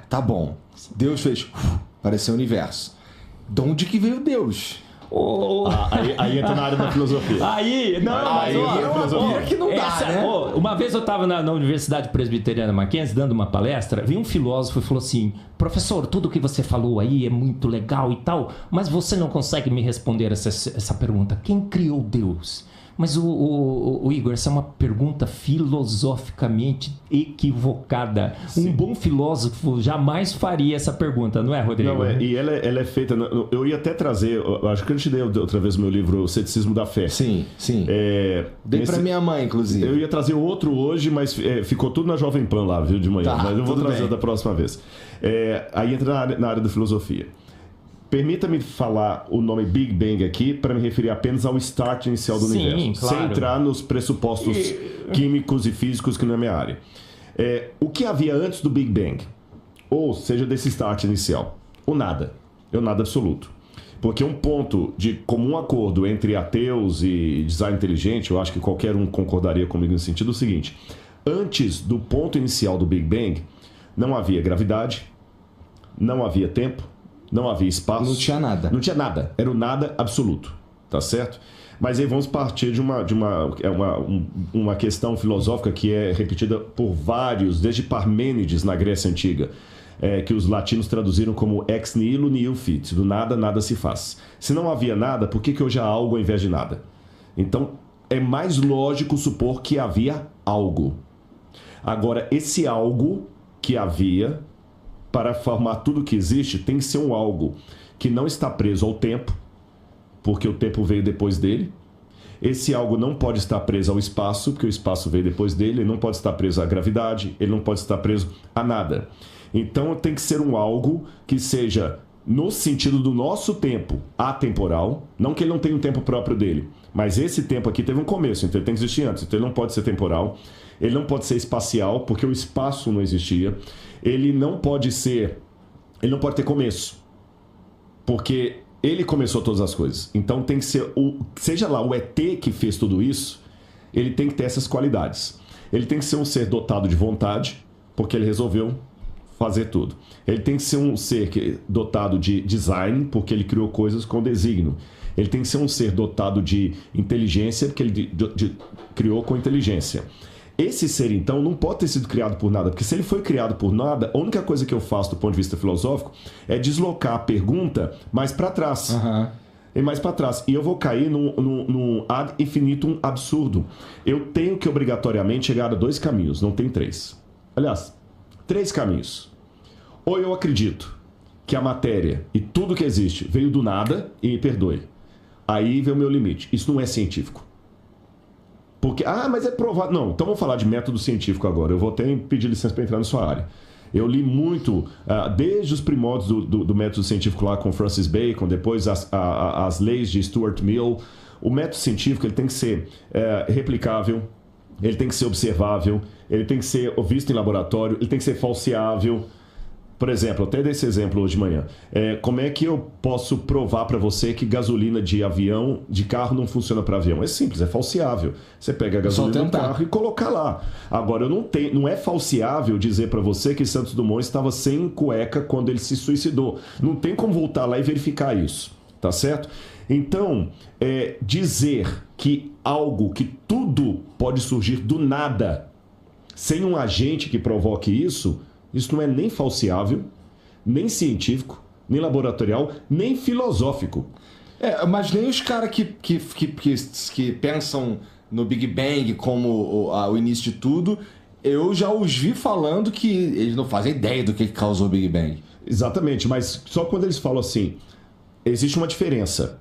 Tá bom. Deus fez... Apareceu o universo. De onde que veio Deus? Aí entra na área da filosofia. Aí que não dá, né? Uma vez eu estava na Universidade Presbiteriana Mackenzie dando uma palestra, veio um filósofo e falou assim: professor, tudo que você falou aí é muito legal e tal, mas você não consegue me responder essa pergunta. Quem criou Deus? Mas o Igor, essa é uma pergunta filosoficamente equivocada. Sim. Um bom filósofo jamais faria essa pergunta, não é, Rodrigo? Não, e ela é feita... Eu ia até trazer... Acho que eu te dei outra vez o meu livro, O Ceticismo da Fé. Sim. Dei pra minha mãe, inclusive. Eu ia trazer outro hoje, mas ficou tudo na Jovem Pan lá, viu, de manhã. Mas eu vou trazer da próxima vez. Aí entra na área da filosofia. Permita-me falar o nome Big Bang aqui para me referir apenas ao start inicial do universo, claro. sem entrar nos pressupostos químicos e físicos que não é minha área. O que havia antes do Big Bang? Ou seja, desse start inicial? O nada. É o nada absoluto. Porque um ponto de comum acordo entre ateus e design inteligente, eu acho que qualquer um concordaria comigo no sentido seguinte: antes do ponto inicial do Big Bang, não havia gravidade, não havia tempo, não havia espaço. Não tinha nada. Não tinha nada. Era o nada absoluto. Tá certo? Mas aí vamos partir de uma questão filosófica que é repetida por vários, desde Parmênides na Grécia Antiga, que os latinos traduziram como ex nihilo nihil fit. Do nada, nada se faz. Se não havia nada, por que hoje há algo ao invés de nada? Então, é mais lógico supor que havia algo. Agora, esse algo que havia... para formar tudo que existe, tem que ser um algo que não está preso ao tempo, porque o tempo veio depois dele. Esse algo não pode estar preso ao espaço, porque o espaço veio depois dele. Ele não pode estar preso à gravidade, ele não pode estar preso a nada. Então tem que ser um algo que seja, no sentido do nosso tempo, atemporal. Não que ele não tenha um tempo próprio dele, mas esse tempo aqui teve um começo, então ele tem que existir antes. Então ele não pode ser temporal, ele não pode ser espacial, porque o espaço não existia. Ele não pode ter começo, porque ele começou todas as coisas. Então tem que ser, seja lá o ET que fez tudo isso, ele tem que ter essas qualidades. Ele tem que ser um ser dotado de vontade, porque ele resolveu fazer tudo. Ele tem que ser um ser dotado de design, porque ele criou coisas com desígnio. Ele tem que ser um ser dotado de inteligência, porque ele criou com inteligência. Esse ser, então, não pode ter sido criado por nada, porque se ele foi criado por nada, a única coisa que eu faço do ponto de vista filosófico é deslocar a pergunta mais para trás. E mais para trás. E eu vou cair num ad infinitum absurdo. Eu tenho que obrigatoriamente chegar a 2 caminhos, não tem 3. Aliás, 3 caminhos. Ou eu acredito que a matéria e tudo que existe veio do nada, e me perdoe. Aí vem o meu limite. Isso não é científico. Porque, mas é provado. Não, então vamos falar de método científico agora. Eu vou até pedir licença para entrar na sua área. Eu li muito, desde os primórdios do método científico lá com Francis Bacon, depois as leis de Stuart Mill. O método científico ele tem que ser replicável, ele tem que ser observável, ele tem que ser visto em laboratório, ele tem que ser falseável. Por exemplo, eu até dei esse exemplo hoje de manhã. Como é que eu posso provar para você que gasolina de carro não funciona para avião? É simples, é falseável. Você pega a gasolina do carro e colocar lá. Agora, não é falseável dizer para você que Santos Dumont estava sem cueca quando ele se suicidou. Não tem como voltar lá e verificar isso, tá certo? Então, dizer que tudo pode surgir do nada, sem um agente que provoque isso não é nem falseável, nem científico, nem laboratorial, nem filosófico. Mas nem os caras que pensam no Big Bang como o início de tudo, eu já os vi falando que eles não fazem ideia do que causou o Big Bang. Exatamente, mas só quando eles falam assim, existe uma diferença.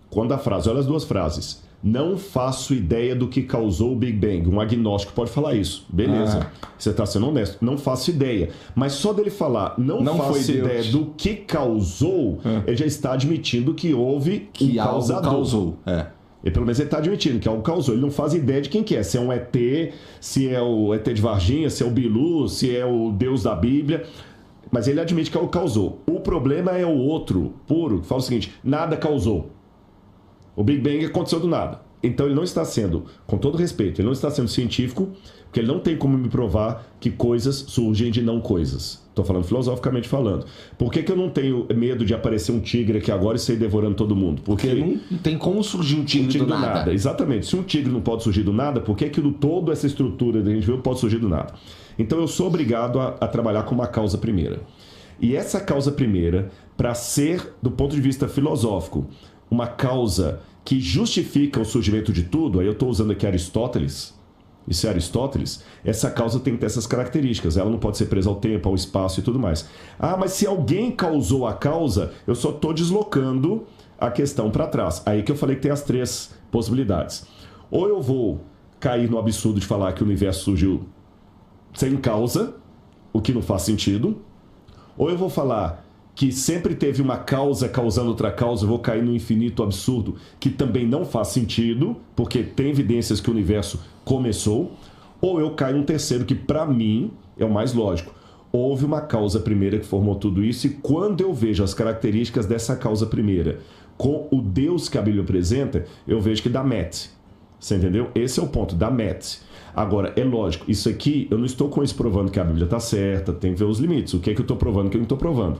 Quando olha as 2 frases. Não faço ideia do que causou o Big Bang. Um agnóstico pode falar isso. Beleza. Você está sendo honesto. Não faço ideia. Mas só dele falar não faço ideia do que causou, ele já está admitindo que houve um causador. Causou. E pelo menos ele está admitindo que algo causou. Ele não faz ideia de quem que é. Se é um ET, se é o ET de Varginha, se é o Bilu, se é o Deus da Bíblia. Mas ele admite que algo causou. O problema é o outro, puro, que fala o seguinte: nada causou. O Big Bang aconteceu do nada. Então ele não está sendo, com todo respeito, ele não está sendo científico, porque ele não tem como me provar que coisas surgem de não coisas. Estou falando filosoficamente falando. Por que eu não tenho medo de aparecer um tigre aqui agora e sair devorando todo mundo? Porque não tem como surgir um tigre do nada. Exatamente. Se um tigre não pode surgir do nada, por que aquilo todo, essa estrutura que a gente viu, pode surgir do nada? Então eu sou obrigado a trabalhar com uma causa primeira. E essa causa primeira, para ser, do ponto de vista filosófico, uma causa que justifica o surgimento de tudo, aí eu estou usando aqui Aristóteles, isso é Aristóteles, essa causa tem que ter essas características, ela não pode ser presa ao tempo, ao espaço e tudo mais. Ah, mas se alguém causou a causa, eu só estou deslocando a questão para trás. Aí que eu falei que tem as 3 possibilidades. Ou eu vou cair no absurdo de falar que o universo surgiu sem causa, o que não faz sentido, ou eu vou falar que sempre teve uma causa causando outra causa, eu vou cair no infinito absurdo, que também não faz sentido, porque tem evidências que o universo começou, ou eu caio num terceiro, que para mim é o mais lógico. Houve uma causa primeira que formou tudo isso, e quando eu vejo as características dessa causa primeira com o Deus que a Bíblia apresenta, eu vejo que dá match. Você entendeu? Esse é o ponto, dá match. Agora, é lógico, isso aqui, eu não estou com isso provando que a Bíblia está certa, tem que ver os limites. O que é que eu estou provando e o que eu não estou provando.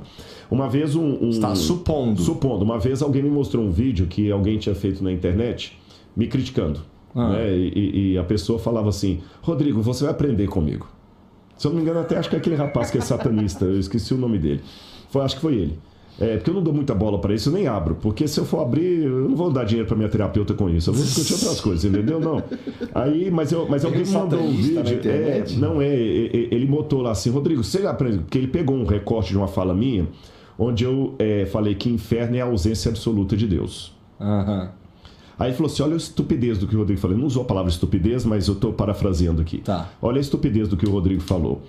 Uma vez está supondo. Supondo. Uma vez alguém me mostrou um vídeo que alguém tinha feito na internet, me criticando. Né? E a pessoa falava assim, Rodrigo, você vai aprender comigo. Se eu não me engano, até acho que é aquele rapaz que é satanista, eu esqueci o nome dele. Acho que foi ele. Porque eu não dou muita bola para isso, eu nem abro. Porque se eu for abrir, eu não vou dar dinheiro para minha terapeuta com isso. Eu vou discutir outras coisas, entendeu? Não. Aí, mas alguém me mandou um vídeo. Ele botou lá assim, Rodrigo, você aprende. Porque ele pegou um recorte de uma fala minha, onde eu falei que inferno é a ausência absoluta de Deus. Aí ele falou assim, olha a estupidez do que o Rodrigo falou. Ele não usou a palavra estupidez, mas eu estou parafraseando aqui. Tá. Olha a estupidez do que o Rodrigo falou.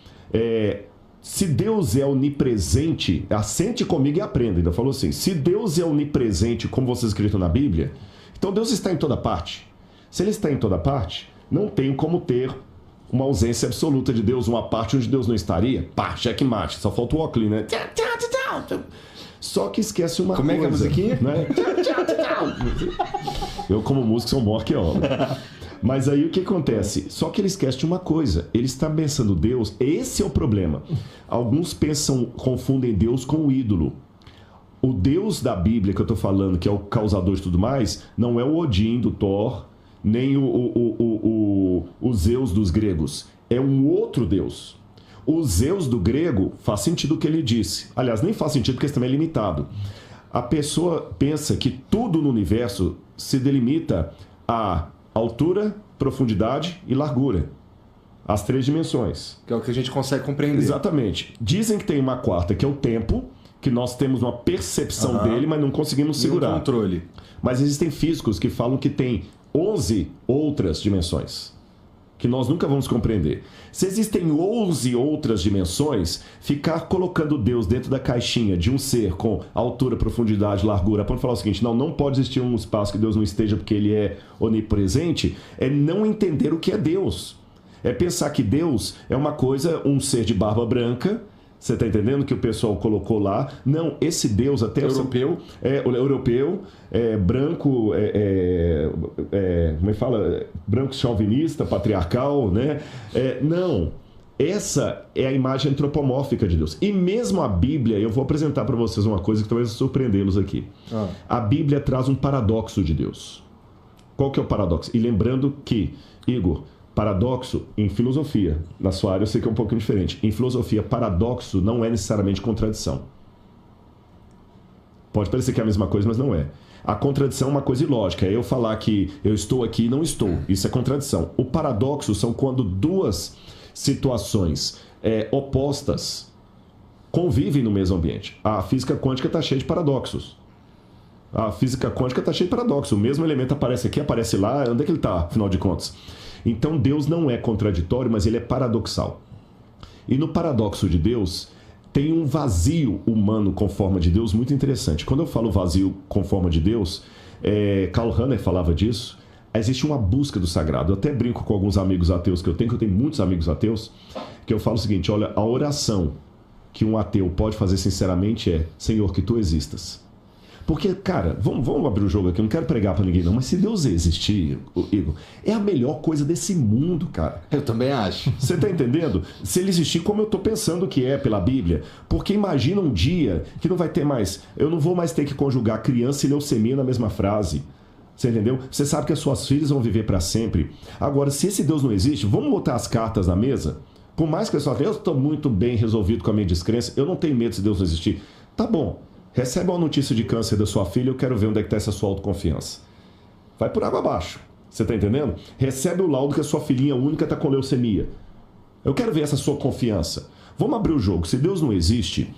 Se Deus é onipresente, assente comigo e aprenda. Ainda falou assim, se Deus é onipresente, como você escrito na Bíblia, então Deus está em toda parte. Se ele está em toda parte, não tem como ter uma ausência absoluta de Deus, uma parte onde Deus não estaria. Pá, checkmate, só falta o óculos, né? Só que esquece uma coisa. Como é que é a musiquinha? Né? Eu, como músico, sou um arqueólogo. Mas aí o que acontece? Só que ele esquece de uma coisa. Ele está pensando Deus. Esse é o problema. Alguns confundem Deus com o ídolo. O Deus da Bíblia que eu estou falando, que é o causador de tudo mais, não é o Odin do Thor, nem o Zeus dos gregos. É um outro Deus. O Zeus do grego faz sentido o que ele disse. Aliás, nem faz sentido porque isso também é limitado. A pessoa pensa que tudo no universo se delimita a altura, profundidade e largura. As 3 dimensões. Que é o que a gente consegue compreender. Exatamente. Dizem que tem uma quarta, que é o tempo, que nós temos uma percepção dele, mas não conseguimos segurar. Controle. Mas existem físicos que falam que tem 11 outras dimensões, que nós nunca vamos compreender. Se existem 11 outras dimensões, ficar colocando Deus dentro da caixinha de um ser com altura, profundidade, largura, pode falar o seguinte, não pode existir um espaço que Deus não esteja porque ele é onipresente, é não entender o que é Deus. É pensar que Deus é uma coisa, um ser de barba branca, você está entendendo que o pessoal colocou lá? Não, esse Deus até... Europeu. O europeu, branco, como é que fala? Branco chauvinista, patriarcal, né? Não, essa é a imagem antropomórfica de Deus. E mesmo a Bíblia, eu vou apresentar para vocês uma coisa que talvez surpreendê-los aqui. A Bíblia traz um paradoxo de Deus. Qual que é o paradoxo? E lembrando que, Igor... Paradoxo em filosofia, na sua área eu sei que é um pouquinho diferente. Em filosofia, paradoxo não é necessariamente contradição. Pode parecer que é a mesma coisa, mas não é. A contradição é uma coisa ilógica. É eu falar que eu estou aqui e não estou. Isso é contradição. O paradoxo são quando 2 situações opostas convivem no mesmo ambiente. A física quântica está cheia de paradoxos. A física quântica está cheia de paradoxos. O mesmo elemento aparece aqui, aparece lá. Onde é que ele está, afinal de contas? Então Deus não é contraditório, mas ele é paradoxal. E no paradoxo de Deus tem um vazio humano com forma de Deus muito interessante. Quando eu falo vazio com forma de Deus, Karl Rahner falava disso, existe uma busca do sagrado. Eu até brinco com alguns amigos ateus que eu tenho muitos amigos ateus, que eu falo o seguinte, olha, a oração que um ateu pode fazer sinceramente é, Senhor, que tu existas. Porque, cara, vamos abrir o jogo aqui, eu não quero pregar pra ninguém não, mas se Deus existir, Igor, é a melhor coisa desse mundo, cara. Eu também acho. Você tá entendendo? Se ele existir como eu tô pensando que é pela Bíblia. Porque imagina um dia que não vai ter mais, eu não vou mais ter que conjugar criança e leucemia na mesma frase. Você entendeu? Você sabe que as suas filhas vão viver para sempre. Agora, se esse Deus não existe, vamos botar as cartas na mesa? Por mais que a pessoa fale, eu estou muito bem resolvido com a minha descrença, eu não tenho medo se Deus não existir. Tá bom, recebe uma notícia de câncer da sua filha, eu quero ver onde é que está essa sua autoconfiança. Vai por água abaixo. Você está entendendo? Recebe o laudo que a sua filhinha única está com leucemia. Eu quero ver essa sua confiança. Vamos abrir o jogo. Se Deus não existe,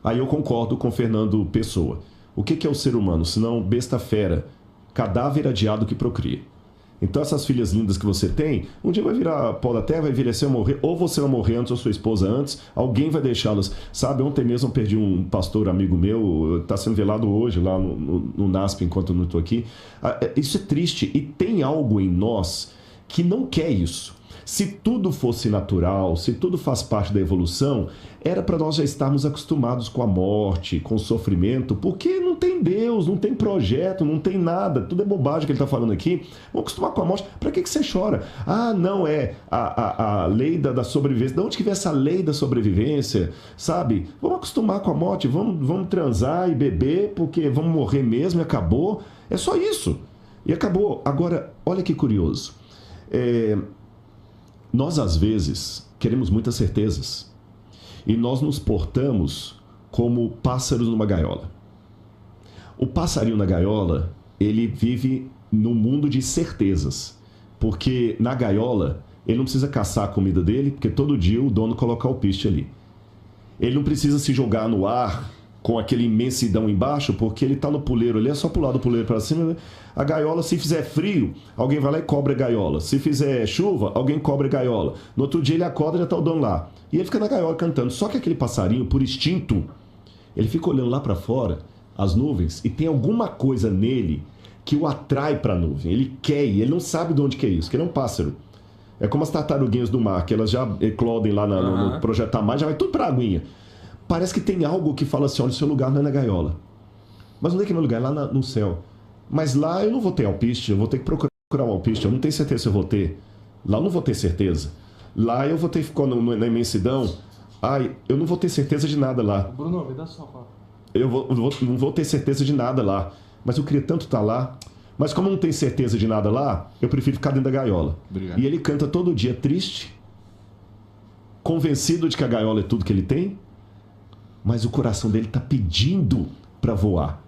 aí eu concordo com Fernando Pessoa. O que é o ser humano? Senão besta fera, cadáver adiado que procria. Então essas filhas lindas que você tem, um dia vai virar pó da terra, vai envelhecer ou morrer, ou você vai morrer antes, ou sua esposa antes, alguém vai deixá-las. Sabe, ontem mesmo eu perdi um pastor amigo meu, está sendo velado hoje lá no NASP, enquanto eu não estou aqui. Isso é triste, e tem algo em nós que não quer isso. Se tudo fosse natural, se tudo faz parte da evolução, era para nós já estarmos acostumados com a morte, com o sofrimento, porque não tem Deus, não tem projeto, não tem nada, tudo é bobagem que ele está falando aqui. Vamos acostumar com a morte. Para que você chora? Ah, não, é a lei da sobrevivência. De onde que vem essa lei da sobrevivência? Sabe? Vamos acostumar com a morte, vamos transar e beber, porque vamos morrer mesmo e acabou. É só isso. E acabou. Agora, olha que curioso. Nós, às vezes, queremos muitas certezas e nós nos portamos como pássaros numa gaiola. O passarinho na gaiola, ele vive no mundo de certezas, porque na gaiola ele não precisa caçar a comida dele, porque todo dia o dono coloca alpiste ali. Ele não precisa se jogar no ar com aquele imensidão embaixo, porque ele está no puleiro ali, é só pular do puleiro para cima. A gaiola, se fizer frio, alguém vai lá e cobre a gaiola. Se fizer chuva, alguém cobre a gaiola. No outro dia ele acorda e já está o dono lá. E ele fica na gaiola cantando. Só que aquele passarinho, por instinto, ele fica olhando lá para fora, as nuvens, e tem alguma coisa nele que o atrai para a nuvem. Ele quer ir, ele não sabe de onde que é isso, que ele é um pássaro. É como as tartaruguinhas do mar, que elas já eclodem lá no Projeto Tamar, já vai tudo para a aguinha. Parece que tem algo que fala assim, olha, o seu lugar não é na gaiola. Mas onde é que é meu lugar? É lá no céu. Mas lá eu não vou ter alpiste, eu vou ter que procurar um alpiste, eu não tenho certeza se eu vou ter. Lá eu não vou ter certeza. Lá eu vou ter que ficar na imensidão. Ai, eu não vou ter certeza de nada lá. Bruno, me dá só, Paulo. Eu não vou ter certeza de nada lá. Mas eu queria tanto estar lá. Mas como eu não tenho certeza de nada lá, eu prefiro ficar dentro da gaiola. Obrigado. E ele canta todo dia triste, convencido de que a gaiola é tudo que ele tem, mas o coração dele está pedindo para voar.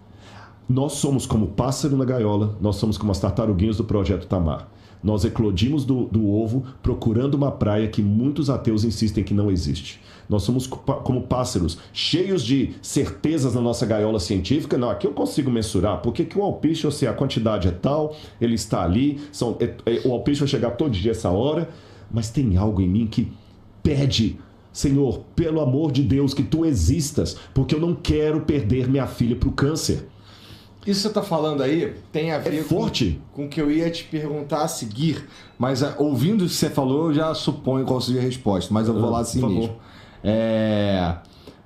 Nós somos como o pássaro na gaiola, nós somos como as tartaruguinhas do Projeto Tamar. Nós eclodimos do ovo procurando uma praia que muitos ateus insistem que não existe. Nós somos como pássaros, cheios de certezas na nossa gaiola científica. Não, aqui eu consigo mensurar, porque que o alpiste, ou seja, a quantidade é tal, ele está ali, o alpiste vai chegar todo dia essa hora, mas tem algo em mim que pede, Senhor, pelo amor de Deus, que tu existas, porque eu não quero perder minha filha para o câncer. Isso que você está falando aí tem a ver com o que eu ia te perguntar a seguir, mas ouvindo o que você falou, eu já suponho qual seria a resposta, mas eu vou lá assim mesmo.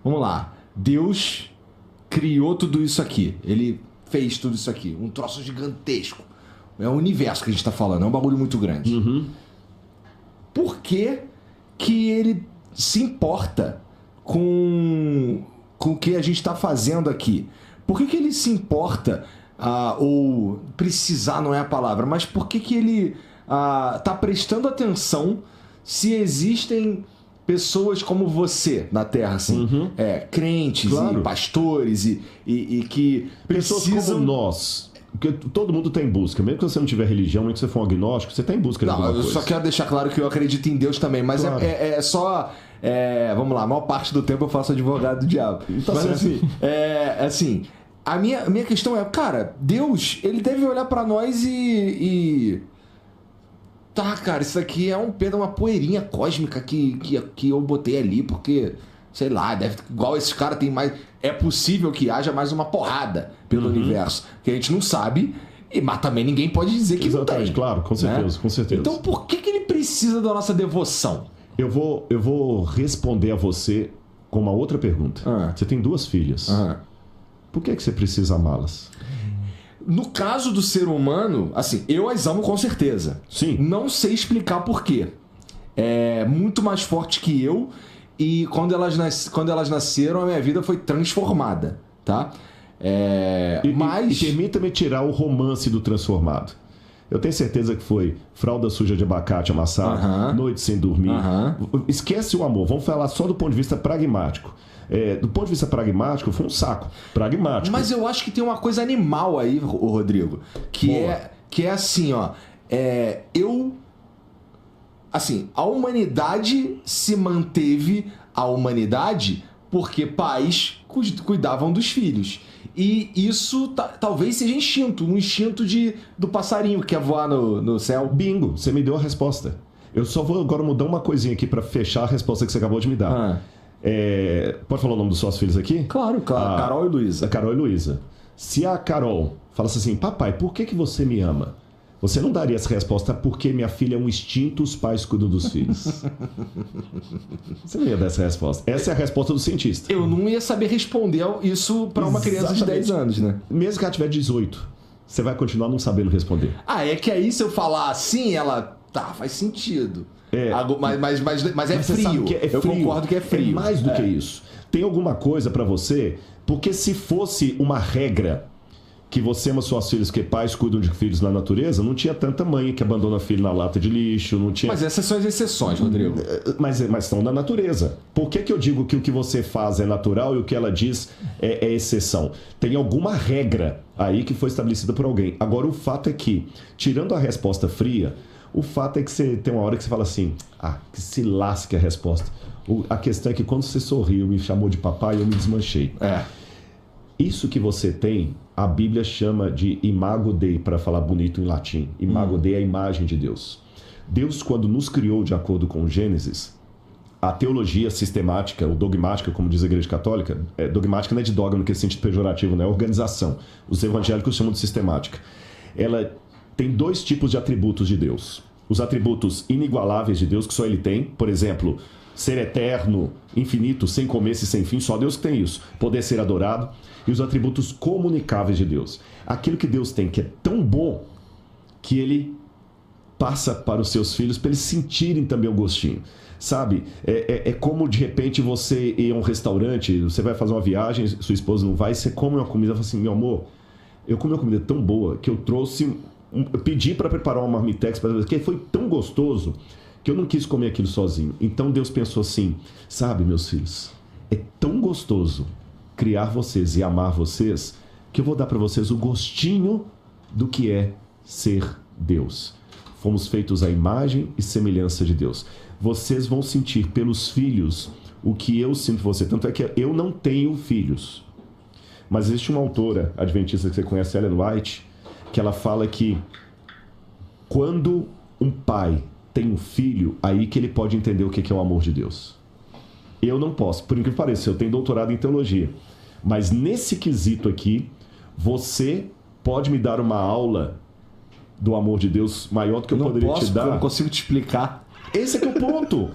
Vamos lá. Deus criou tudo isso aqui. Ele fez tudo isso aqui. Um troço gigantesco. É o universo que a gente está falando. É um bagulho muito grande. Uhum. Por que ele se importa com o que a gente está fazendo aqui? Por que ele se importa, ou precisar não é a palavra, mas por que ele está prestando atenção se existem pessoas como você na Terra, assim, crentes, claro, e pastores e que pessoas precisam... como nós, porque todo mundo está em busca, mesmo que você não tiver religião, mesmo que você for um agnóstico, você está em busca de alguma coisa. Eu só quero deixar claro que eu acredito em Deus também, mas claro, é só... vamos lá, a maior parte do tempo eu faço advogado do diabo. Tá mas certo. assim, a minha questão é, cara, Deus, ele deve olhar pra nós e... Tá, cara, isso aqui é uma poeirinha cósmica que eu botei ali, porque, sei lá, igual esse cara tem mais... É possível que haja mais uma porrada pelo universo, que a gente não sabe, mas também ninguém pode dizer que exatamente, não tem. Claro, com certeza, né? Com certeza. Então por que ele precisa da nossa devoção? Eu vou responder a você com uma outra pergunta. Você tem 2 filhas. por que você precisa amá-las? No caso do ser humano, assim, eu as amo com certeza. Sim. Não sei explicar por quê. É muito mais forte que eu, e quando elas nasceram, a minha vida foi transformada, tá? E permita-me tirar o romance do transformado. Eu tenho certeza que foi fralda suja de abacate amassado, noite sem dormir. Esquece o amor, vamos falar só do ponto de vista pragmático. Do ponto de vista pragmático, foi um saco. Pragmático. Mas eu acho que tem uma coisa animal aí, Rodrigo, que é assim, ó. Assim, a humanidade se manteve a humanidade porque pais cuidavam dos filhos. E isso talvez seja instinto, um instinto do passarinho que quer voar no céu. Bingo, você me deu a resposta. Eu só vou agora mudar uma coisinha aqui para fechar a resposta que você acabou de me dar. Pode falar o nome dos seus filhos aqui? Claro. Carol e Luísa. A Carol e Luísa. Se a Carol falasse assim, papai, por que você me ama? Você não daria essa resposta porque minha filha é um instinto, os pais cuidam dos filhos. Você não ia dar essa resposta. Essa é a resposta do cientista. Eu não ia saber responder isso para uma criança de 10 anos, né? Mesmo que ela tiver 18, você vai continuar não sabendo responder. É que aí se eu falar assim, ela... Tá, faz sentido. Mas é frio. Eu concordo que é frio. É mais do que isso. Tem alguma coisa pra você? Porque se fosse uma regra que você ama suas filhas, que pais cuidam de filhos na natureza, não tinha tanta mãe que abandona filho na lata de lixo, não tinha... Mas essas são as exceções, Rodrigo. Mas estão na natureza. Por que eu digo que o que você faz é natural e o que ela diz é exceção? Tem alguma regra aí que foi estabelecida por alguém. Agora, o fato é que, tirando a resposta fria, o fato é que você tem uma hora que você fala assim, que se lasque a resposta. A questão é que quando você sorriu, me chamou de papai, eu me desmanchei. Isso que você tem, a Bíblia chama de imago Dei, para falar bonito em latim. Imago Dei é a imagem de Deus. Deus, quando nos criou de acordo com Gênesis, a teologia sistemática, ou dogmática, como diz a Igreja Católica, dogmática não é de dogma no que sentido pejorativo, né? É organização. Os evangélicos chamam de sistemática. Ela tem 2 tipos de atributos de Deus. Os atributos inigualáveis de Deus, que só Ele tem, por exemplo, ser eterno, infinito, sem começo e sem fim, só Deus que tem isso. Poder ser adorado. E os atributos comunicáveis de Deus. Aquilo que Deus tem que é tão bom que Ele passa para os seus filhos para eles sentirem também o gostinho. Sabe? É como de repente você ir a um restaurante, você vai fazer uma viagem, sua esposa não vai, você come uma comida e fala assim, meu amor, eu comi uma comida tão boa que eu trouxe... Eu pedi para preparar uma marmitex, que foi tão gostoso que eu não quis comer aquilo sozinho. Então Deus pensou assim, sabe, meus filhos, é tão gostoso criar vocês e amar vocês que eu vou dar para vocês o gostinho do que é ser Deus. Fomos feitos à imagem e semelhança de Deus. Vocês vão sentir pelos filhos o que eu sinto por você. Tanto é que eu não tenho filhos. Mas existe uma autora adventista que você conhece, Ellen White, que ela fala que quando um pai tem um filho, aí que ele pode entender o que é o amor de Deus. Eu não posso, por incrível que pareça, eu tenho doutorado em teologia. Mas nesse quesito aqui, você pode me dar uma aula do amor de Deus maior do que eu poderia te dar? Eu não consigo te explicar. Esse é que é o ponto.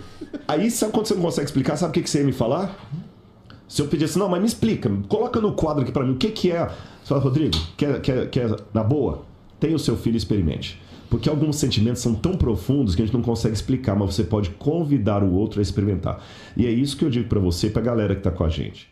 Aí, sabe quando você não consegue explicar? Sabe o que você ia me falar? Se eu pedisse, não, mas me explica, coloca no quadro aqui pra mim, o que é... Você fala, Rodrigo, quer na boa? Tenha o seu filho e experimente. Porque alguns sentimentos são tão profundos que a gente não consegue explicar, mas você pode convidar o outro a experimentar. E é isso que eu digo pra você e pra galera que tá com a gente.